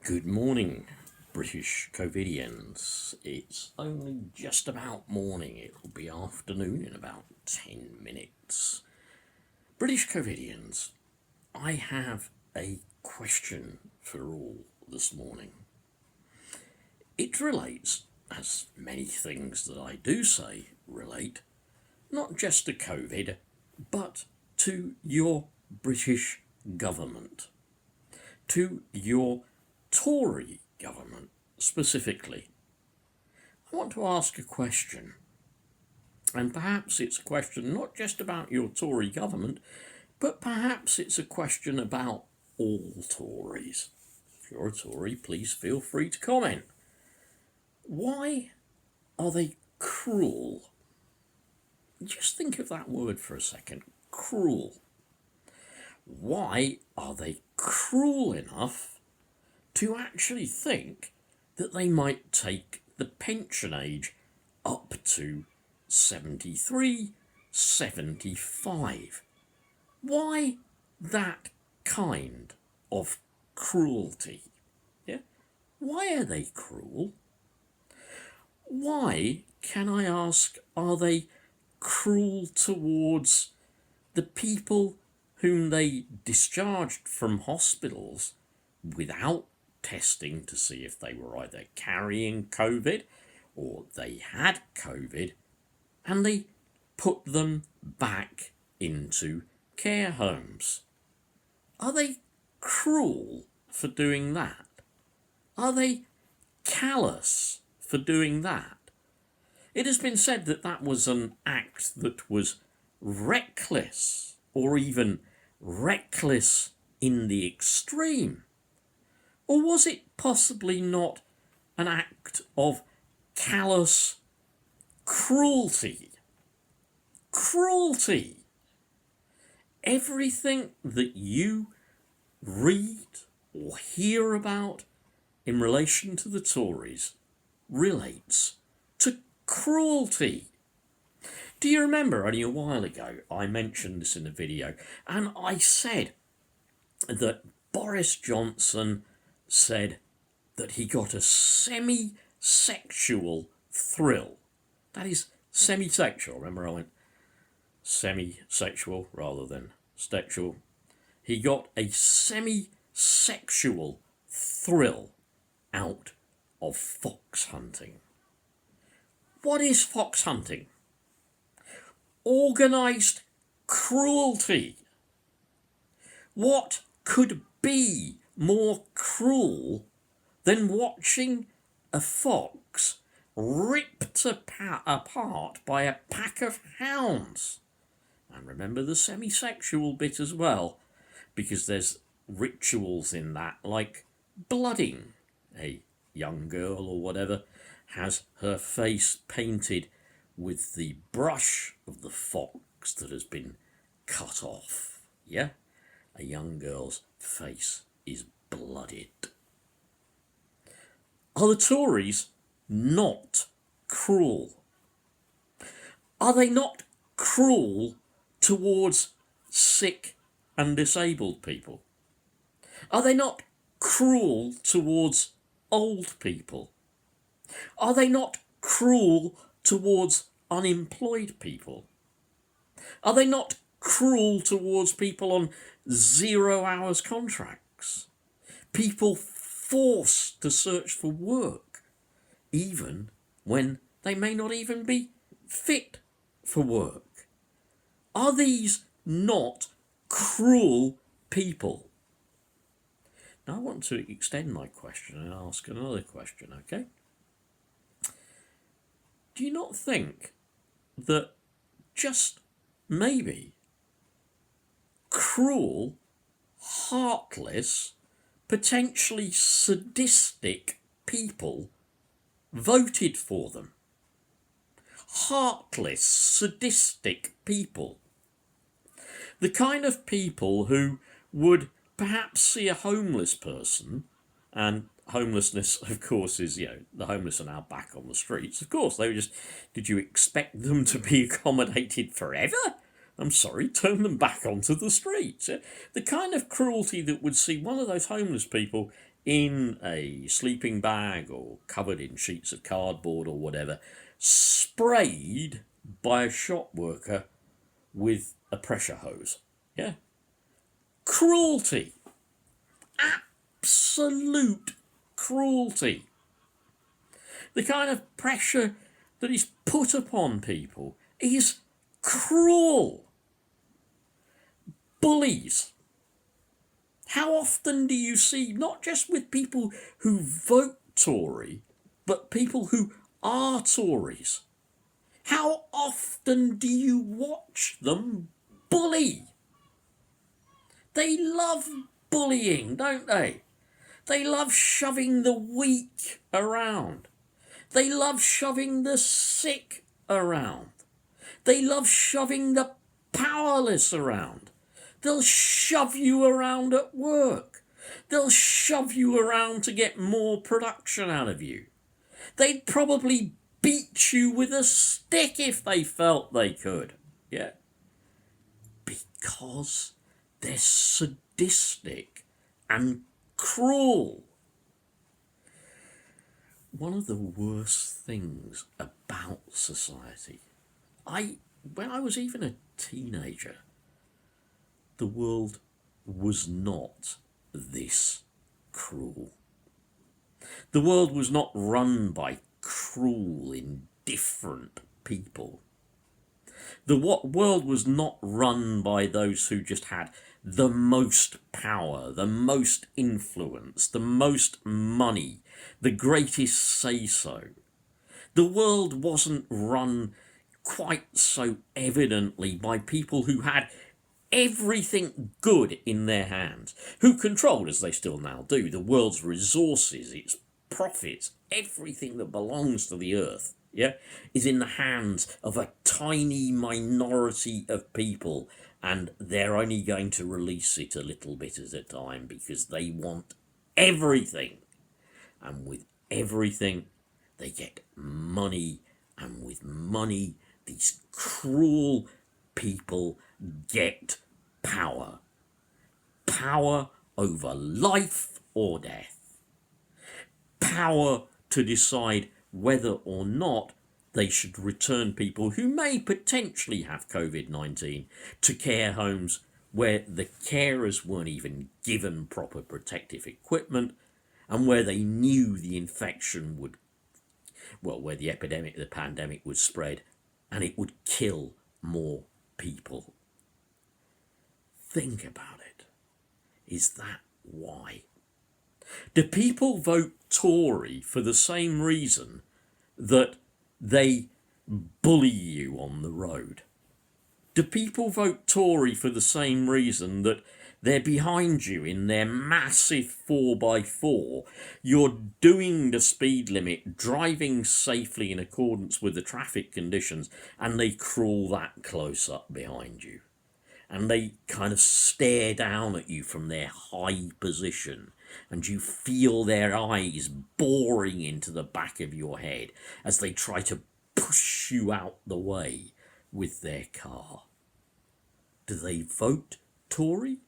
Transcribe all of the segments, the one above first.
Good morning, British COVIDians. It's only just about morning. It'll be afternoon in about 10 minutes. British COVIDians, I have a question for all this morning. It relates, as many things that I do say relate, not just to COVID, but to your British government, to your Tory government specifically. I want to ask a question, and perhaps it's a question not just about your Tory government, but perhaps it's a question about all Tories. If you're a Tory, please feel free to comment. Why are they cruel? Just think of that word for a second. Cruel. Why are they cruel enough to actually think that they might take the pension age up to 73, 75? Why that kind of cruelty? Yeah? Why are they cruel? Why, can I ask, are they cruel towards the people whom they discharged from hospitals without testing to see if they were either carrying COVID or they had COVID, and they put them back into care homes? Are they cruel for doing that? Are they callous for doing that? It has been said that that was an act that was reckless, or even reckless in the extreme. Or was it possibly not an act of callous cruelty? Cruelty! Everything that you read or hear about in relation to the Tories relates to cruelty. Do you remember only a while ago I mentioned this in a video, and I said that Boris Johnson said that he got a semi-sexual thrill. That is semi-sexual. Remember, I went semi-sexual rather than sexual. He got a semi-sexual thrill out of fox hunting. What is fox hunting? Organised cruelty. What could be more cruel than watching a fox ripped apart by a pack of hounds? And remember the semi-sexual bit as well, because there's rituals in that, like blooding. A young girl or whatever has her face painted with the brush of the fox that has been cut off. Yeah? A young girl's face is blooded. Are the Tories not cruel? Are they not cruel towards sick and disabled people? Are they not cruel towards old people? Are they not cruel towards unemployed people? Are they not cruel towards people on 0 hours contracts? People forced to search for work, even when they may not even be fit for work. Are these not cruel people? Now I want to extend my question and ask another question, okay? Do you not think that just maybe cruel, heartless, potentially sadistic people voted for them? Heartless, sadistic people. The kind of people who would perhaps see a homeless person, and homelessness, of course, is, the homeless are now back on the streets. Of course, they were just, did you expect them to be accommodated forever? I'm sorry, turn them back onto the streets. The kind of cruelty that would see one of those homeless people in a sleeping bag or covered in sheets of cardboard or whatever, sprayed by a shop worker with a pressure hose. Yeah? Cruelty. Absolute cruelty. The kind of pressure that is put upon people is cruel. Bullies. How often do you see, not just with people who vote Tory, but people who are Tories? How often do you watch them bully? They love bullying, don't they? They love shoving the weak around. They love shoving the sick around. They love shoving the powerless around. They'll shove you around at work. They'll shove you around to get more production out of you. They'd probably beat you with a stick if they felt they could. Yeah. Because they're sadistic and cruel. One of the worst things about society, when I was even a teenager, the world was not this cruel. The world was not run by cruel, indifferent people. The world was not run by those who just had the most power, the most influence, the most money, the greatest say-so. The world wasn't run quite so evidently by people who had everything good in their hands, who controlled, as they still now do, the world's resources, its profits, everything that belongs to the earth, yeah, is in the hands of a tiny minority of people, and they're only going to release it a little bit at a time because they want everything. And with everything, they get money, and with money, these cruel people get power. Power over life or death. Power to decide whether or not they should return people who may potentially have COVID-19 to care homes where the carers weren't even given proper protective equipment and where they knew the infection would, where the pandemic would spread and it would kill more people. Think about it. Is that why? Do people vote Tory for the same reason that they bully you on the road? Do people vote Tory for the same reason that they're behind you in their massive 4x4, you're doing the speed limit, driving safely in accordance with the traffic conditions, and they crawl that close up behind you? And they kind of stare down at you from their high position, and you feel their eyes boring into the back of your head as they try to push you out the way with their car. Do they vote Tory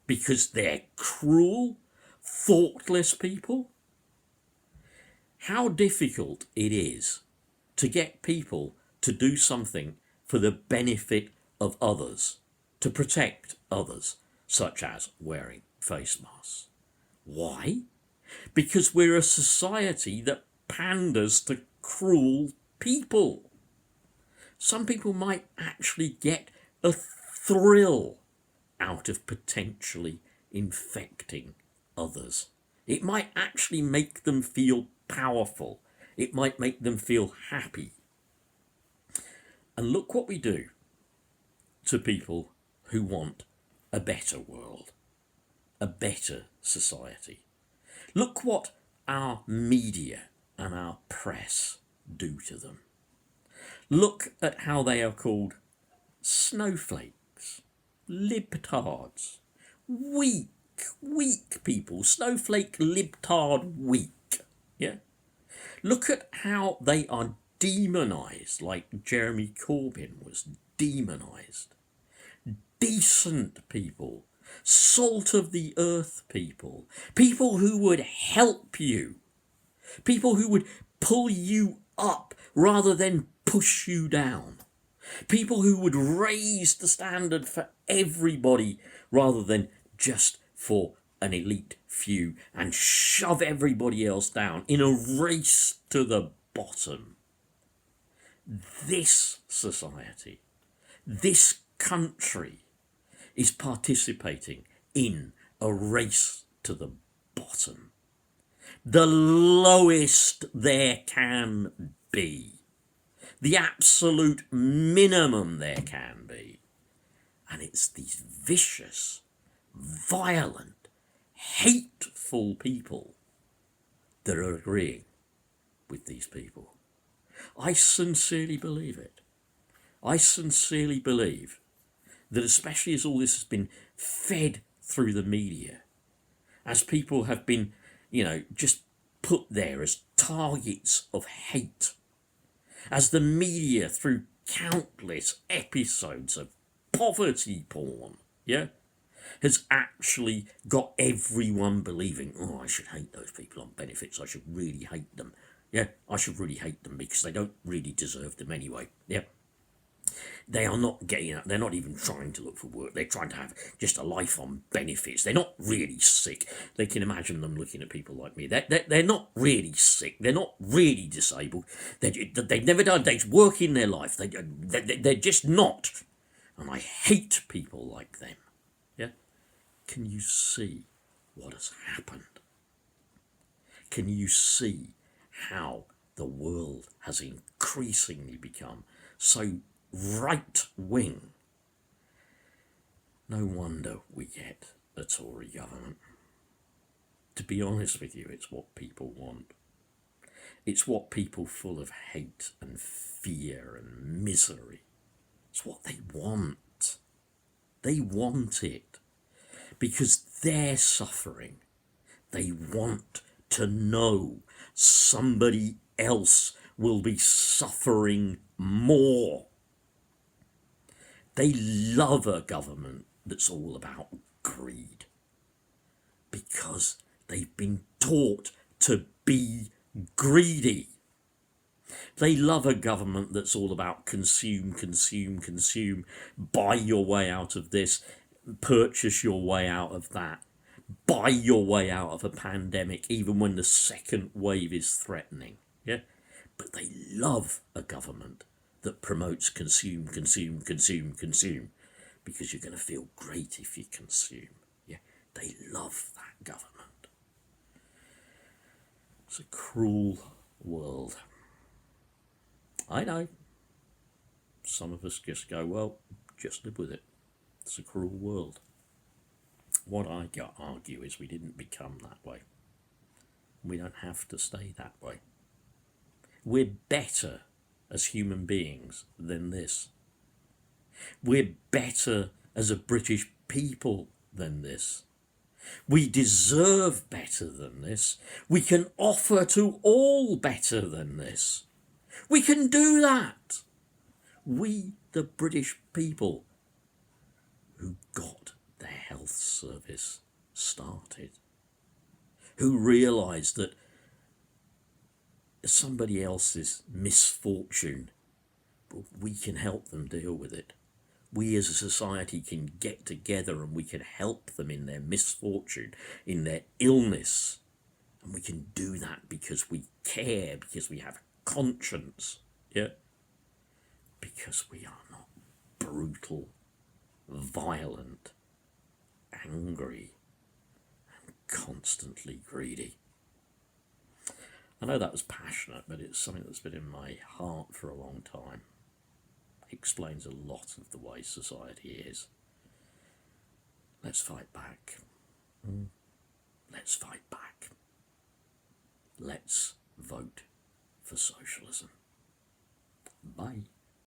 because they're cruel, thoughtless people? How difficult it is to get people to do something for the benefit of others, to protect others, such as wearing face masks. Why? Because we're a society that panders to cruel people. Some people might actually get a thrill out of potentially infecting others. It might actually make them feel powerful. It might make them feel happy. And look what we do to people who want a better world, a better society. Look what our media and our press do to them. Look at how they are called snowflakes, libtards, weak people, snowflake, libtard, weak. Yeah. Look at how they are demonised, like Jeremy Corbyn was demonised. Decent people salt of the earth people, people who would help you, people who would pull you up rather than push you down, people who would raise the standard for everybody rather than just for an elite few and shove everybody else down in a race to the bottom. This society, this country is participating in a race to the bottom. The lowest there can be. The absolute minimum there can be. And it's these vicious, violent, hateful people that are agreeing with these people. I sincerely believe it. I sincerely believe that, especially as all this has been fed through the media, as people have been, just put there as targets of hate, as the media, through countless episodes of poverty porn, has actually got everyone believing, I should hate those people on benefits, I should really hate them. I should really hate them because they don't really deserve them anyway. They are not getting out. They're not even trying to look for work. They're trying to have just a life on benefits. They're not really sick. They can imagine them looking at people like me. They're not really sick. They're not really disabled. They've never done a day's work in their life. They're just not. And I hate people like them. Can you see what has happened? Can you see how the world has increasingly become so right-wing? No wonder we get a Tory government. To be honest with you, it's what people want. It's what people full of hate and fear and misery, it's what they want. They want it because they're suffering. They want to know somebody else will be suffering more. They love a government that's all about greed because they've been taught to be greedy. They love a government that's all about consume, consume, consume, buy your way out of this, purchase your way out of that, buy your way out of a pandemic, even when the second wave is threatening. But they love a government that promotes consume, consume, consume, consume, because you're going to feel great if you consume. They love that government. It's a cruel world. I know. Some of us just go, well, just live with it. It's a cruel world. What I argue is we didn't become that way. We don't have to stay that way. We're better as human beings than this. We're better as a British people than this. We deserve better than this. We can offer to all better than this. We can do that. We, the British people, who got their health service started, who realised that somebody else's misfortune, but we can help them deal with it. We as a society can get together and we can help them in their misfortune, in their illness. And we can do that because we care, because we have a conscience, because we are not brutal, violent, angry, and constantly greedy. I know that was passionate, but it's something that's been in my heart for a long time. It explains a lot of the way society is. Let's fight back. Let's fight back. Let's vote for socialism. Bye.